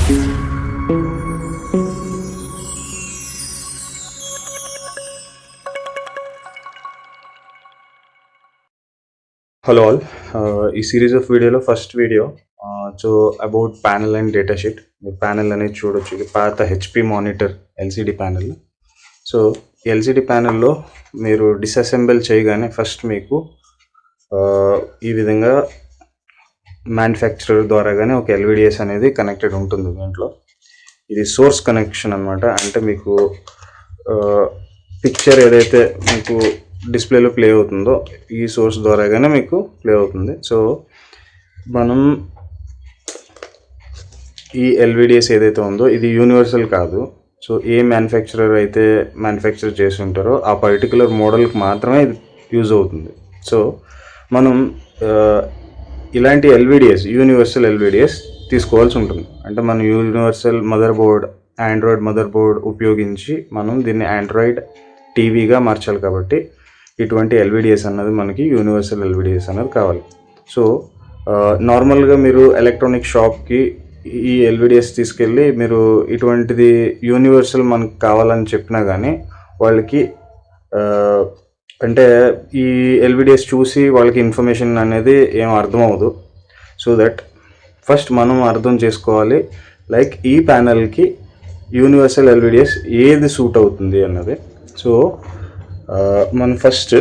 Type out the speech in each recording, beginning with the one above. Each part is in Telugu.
హలో ఆల్, ఈ సిరీస్ ఆఫ్ వీడియోలో first video so about panel and data sheet. మీరు ప్యానెల్ అనేది చూడొచ్చు, ఇది పాత HP monitor LCD panel. So LCD ప్యానెల్లో మీరు డిసెసెంబుల్ చేయగానే ఫస్ట్ మీకు ఈ విధంగా మ్యానుఫ్యాక్చరర్ ద్వారాగానే ఒక ఎల్విడిఎస్ అనేది కనెక్టెడ్ ఉంటుంది దీంట్లో. ఇది సోర్స్ కనెక్షన్ అనమాట. అంటే మీకు పిక్చర్ ఏదైతే మీకు డిస్ప్లేలో ప్లే అవుతుందో ఈ సోర్స్ ద్వారాగానే మీకు ప్లే అవుతుంది. సో మనం ఈ ఎల్విడిఎస్ ఏదైతే ఉందో ఇది యూనివర్సల్ కాదు. సో ఏ మ్యానుఫ్యాక్చరర్ అయితే మ్యానుఫ్యాక్చర్ చేసి ఉంటారో ఆ పర్టికులర్ మోడల్కి మాత్రమే ఇది యూజ్ అవుతుంది. సో మనం ఇలాంటి ఎల్విడిఎస్ యూనివర్సల్ ఎల్విడిఎస్ తీసుకోవాల్సి ఉంటుంది. అంటే మనం universal mother board, Android mother board ఉపయోగించి మనం దీన్ని ఆండ్రాయిడ్ టీవీగా మార్చాలి. కాబట్టి ఇటువంటి ఎల్విడిఎస్ అన్నది మనకి యూనివర్సల్ ఎల్విడిఎస్ అన్నది కావాలి. సో నార్మల్గా మీరు ఎలక్ట్రానిక్ షాప్కి ఈ ఎల్విడిఎస్ తీసుకెళ్ళి మీరు ఇటువంటిది యూనివర్సల్ మనకు కావాలని చెప్పినా కానీ వాళ్ళకి అంటే ఈ ఎల్విడిఎస్ చూసి వాళ్ళకి ఇన్ఫర్మేషన్ అనేది ఏం అర్థం అవ్వదు. సో దట్ ఫస్ట్ మనం అర్థం చేసుకోవాలి, లైక్ ఈ ప్యానెల్కి యూనివర్సల్ ఎల్విడిఎస్ ఏది సూట్ అవుతుంది అన్నది. సో మనం ఫస్ట్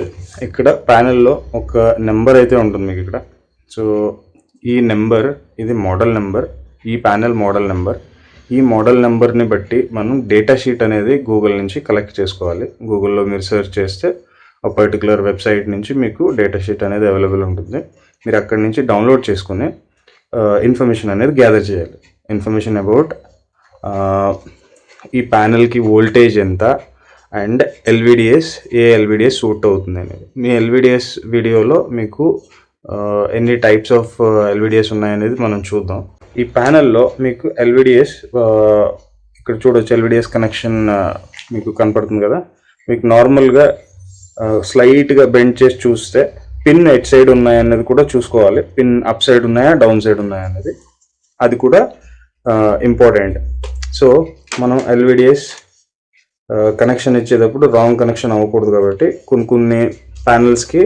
ఇక్కడ ప్యానెల్లో ఒక నెంబర్ అయితే ఉంటుంది మీకు ఇక్కడ. సో ఈ నెంబర్, ఇది మోడల్ నెంబర్, ఈ ప్యానెల్ మోడల్ నెంబర్. ఈ మోడల్ నెంబర్ని బట్టి మనం డేటా షీట్ అనేది గూగుల్ నుంచి కలెక్ట్ చేసుకోవాలి. గూగుల్లో మీరు సెర్చ్ చేస్తే ఆ పర్టికులర్ వెబ్సైట్ నుంచి మీకు డేటా షీట్ అనేది అవైలబుల్ ఉంటుంది. మీరు అక్కడి నుంచి డౌన్లోడ్ చేసుకుని ఇన్ఫర్మేషన్ అనేది గ్యాదర్ చేయాలి. ఇన్ఫర్మేషన్ అబౌట్ ఈ ప్యానెల్కి వోల్టేజ్ ఎంత అండ్ ఎల్విడిఎస్ ఏ ఎల్విడిఎస్ సూట్ అవుతుంది అనేది. మీ ఎల్విడిఎస్ వీడియోలో మీకు ఎన్ని టైప్స్ ఆఫ్ ఎల్విడిఎస్ ఉన్నాయనేది మనం చూద్దాం. ఈ ప్యానెల్లో మీకు ఎల్విడిఎస్ ఇక్కడ చూడవచ్చు, ఎల్విడిఎస్ కనెక్షన్ మీకు కనపడుతుంది కదా. మీకు నార్మల్గా స్లైట్గా బెండ్ చేసి చూస్తే పిన్ ఎట్ సైడ్ ఉన్నాయన్నది కూడా చూసుకోవాలి. పిన్ అప్ సైడ్ ఉన్నాయా, డౌన్ సైడ్ ఉన్నాయా అనేది, అది కూడా ఇంపార్టెంట్. సో మనం ఎల్విడిఎస్ కనెక్షన్ ఇచ్చేటప్పుడు రాంగ్ కనెక్షన్ అవ్వకూడదు. కాబట్టి కొన్ని ప్యానెల్స్కి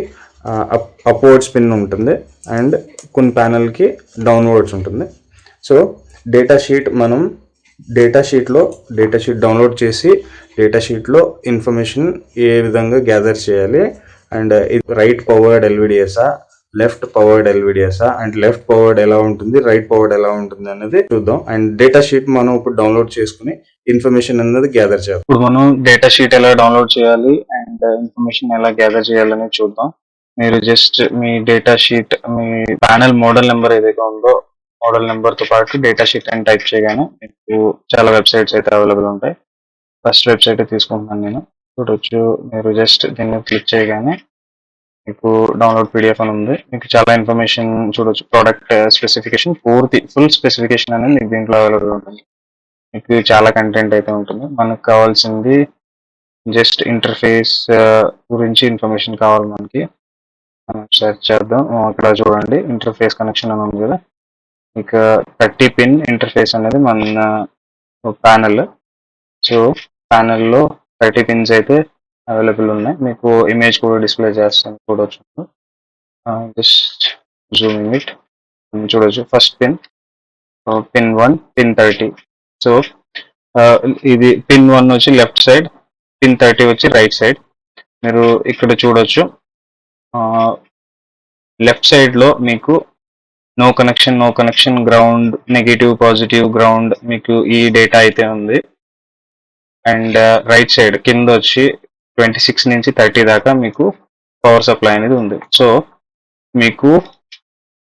అప్వర్డ్స్ పిన్ ఉంటుంది అండ్ కొన్ని ప్యానెల్కి డౌన్వర్డ్స్ ఉంటుంది. So data sheet data sheet download చేసి డేటా షీట్లో ఇన్ఫర్మేషన్ ఏ విధంగా గ్యాదర్ చేయాలి అండ్ ఇది రైట్ పవర్డ్ ఎల్విడిఎసా, లెఫ్ట్ పవర్డ్ ఎల్విడిఎసా, అండ్ లెఫ్ట్ పవర్డ్ ఎలా ఉంటుంది, రైట్ పవర్డ్ ఎలా ఉంటుంది అనేది చూద్దాం. అండ్ డేటా షీట్ మనం ఇప్పుడు డౌన్లోడ్ చేసుకుని ఇన్ఫర్మేషన్ అనేది గ్యాదర్ చేయాలి. ఇప్పుడు మనం డేటా షీట్ ఎలా డౌన్లోడ్ చేయాలి అండ్ ఇన్ఫర్మేషన్ ఎలా గ్యాదర్ చేయాలని చూద్దాం. మీరు జస్ట్ మీ డేటా షీట్, మీ ప్యానెల్ మోడల్ నెంబర్ ఏదైతే ఉందో మోడల్ నెంబర్తో పాటు డేటా షీట్ అని టైప్ చేయగానే మీకు చాలా వెబ్సైట్స్ అయితే అవైలబుల్ ఉంటాయి. ఫస్ట్ వెబ్సైట్ తీసుకుంటున్నాను నేను, చూడొచ్చు. మీరు జస్ట్ దీన్ని క్లిక్ చేయగానే మీకు డౌన్లోడ్ పీడిఎఫ్ అని ఉంది. మీకు చాలా ఇన్ఫర్మేషన్ చూడొచ్చు. ప్రోడక్ట్ స్పెసిఫికేషన్ ఫుల్ స్పెసిఫికేషన్ అనేది మీకు దీంట్లో అవైలబుల్ ఉంటుంది. మీకు చాలా కంటెంట్ అయితే ఉంటుంది. మనకు కావాల్సింది జస్ట్ ఇంటర్ఫేస్ గురించి ఇన్ఫర్మేషన్ కావాలి మనకి. మనం సెర్చ్ చేద్దాం. అక్కడ చూడండి ఇంటర్ఫేస్ కనెక్షన్ అని ఉంది కదా. ఇక 30 పిన్ ఇంటర్ఫేస్ అనేది మన ప్యానెల్. సో ప్యానెల్లో 30 పిన్స్ అయితే అవైలబుల్ ఉన్నాయి. మీకు ఇమేజ్ కూడా డిస్ప్లే చేస్తాను, చూడవచ్చు. జస్ట్ జూమింగ్ ఇట్ చూడవచ్చు. First pin 1, pin 30. సో ఇది పిన్ 1 వచ్చి లెఫ్ట్ సైడ్, పిన్ 30 వచ్చి రైట్ సైడ్. మీరు ఇక్కడ చూడొచ్చు, లెఫ్ట్ సైడ్లో మీకు no connection, ground, negative, positive, ground, మీకు ఈ డేటా అయితే ఉంది. అండ్ రైట్ సైడ్ కింద వచ్చి 26 నుంచి 30 దాకా మీకు పవర్ సప్లై అనేది ఉంది. సో మీకు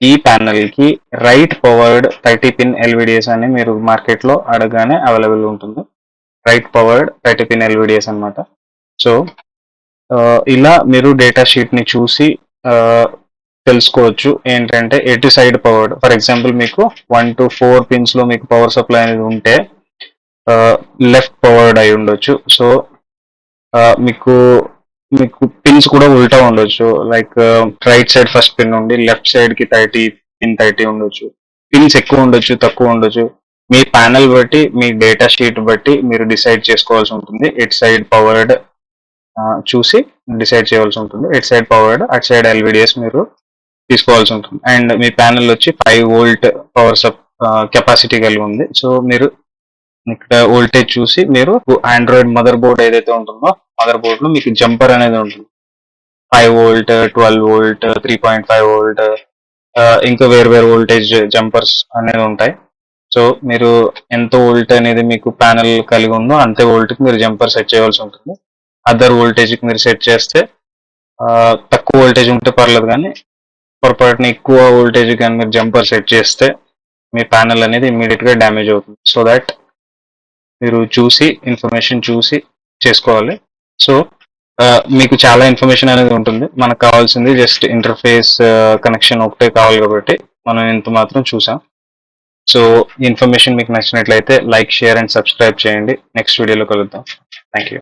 ఈ ప్యానెల్కి రైట్ పవర్డ్ 30 పిన్ ఎల్విడిఎస్ అని మీరు మార్కెట్లో అడగానే అవైలబుల్ ఉంటుంది. రైట్ పవర్డ్ 30 పిన్ ఎల్విడిఎస్ అనమాట. సో ఇలా మీరు డేటా షీట్ని చూసి తెలుసుకోవచ్చు ఏంటంటే ఎటు సైడ్ పవర్డ్. ఫర్ ఎగ్జాంపుల్ మీకు 1 to 4 పిన్స్లో మీకు పవర్ సప్లై అనేది ఉంటే లెఫ్ట్ పవర్డ్ అయి ఉండొచ్చు. సో మీకు పిన్స్ కూడా ఉల్టా ఉండొచ్చు. Like right side first pin ఉండి లెఫ్ట్ సైడ్ కి 30 పిన్ 30 ఉండొచ్చు. పిన్స్ ఎక్కువ ఉండొచ్చు, తక్కువ ఉండొచ్చు. మీ ప్యానెల్ బట్టి మీ డేటా షీట్ బట్టి మీరు డిసైడ్ చేసుకోవాల్సి ఉంటుంది. ఎట్ సైడ్ పవర్డ్ చూసి డిసైడ్ చేయాల్సి ఉంటుంది. At side powered at side LVDS మీరు తీసుకోవాల్సి ఉంటుంది. అండ్ మీ ప్యానెల్ వచ్చి 5 వోల్ట్ పవర్ సప్ కెపాసిటీ కలిగి ఉంది. సో మీరు ఇక్కడ వోల్టేజ్ చూసి మీరు ఆండ్రాయిడ్ మదర్ బోర్డ్ ఏదైతే ఉంటుందో మదర్ బోర్డ్ లో మీకు జంపర్ అనేది ఉంటుంది. 5 వోల్ట్ 12 వోల్ట్ 3.5 వోల్ట్ ఇంకా వేరు వేరు వోల్టేజ్ జంపర్స్ అనేది ఉంటాయి. సో మీరు ఎంత వోల్ట్ అనేది మీకు ప్యానెల్ కలిగి ఉందో అంతే వోల్ట్కి మీరు జంపర్ సెట్ చేయవలసి ఉంటుంది. అదర్ వోల్టేజ్కి మీరు సెట్ చేస్తే తక్కువ వోల్టేజ్ ఉంటే పర్లేదు, కానీ పొరపాటున ఎక్కువ వోల్టేజ్ కానీ మీరు జంపర్ సెట్ చేస్తే మీ ప్యానెల్ అనేది ఇమ్మీడియట్గా డ్యామేజ్ అవుతుంది. సో దట్ మీరు చూసి ఇన్ఫర్మేషన్ చూసి చేసుకోవాలి. సో మీకు చాలా ఇన్ఫర్మేషన్ అనేది ఉంటుంది. మనకు కావాల్సింది జస్ట్ ఇంటర్ఫేస్ కనెక్షన్ ఒకటే కావాలి కాబట్టి మనం ఇంత మాత్రం చూసాం. సో ఇన్ఫర్మేషన్ మీకు నచ్చినట్లయితే లైక్, షేర్ అండ్ సబ్స్క్రైబ్ చేయండి. నెక్స్ట్ వీడియోలో కలుద్దాం. Thank you.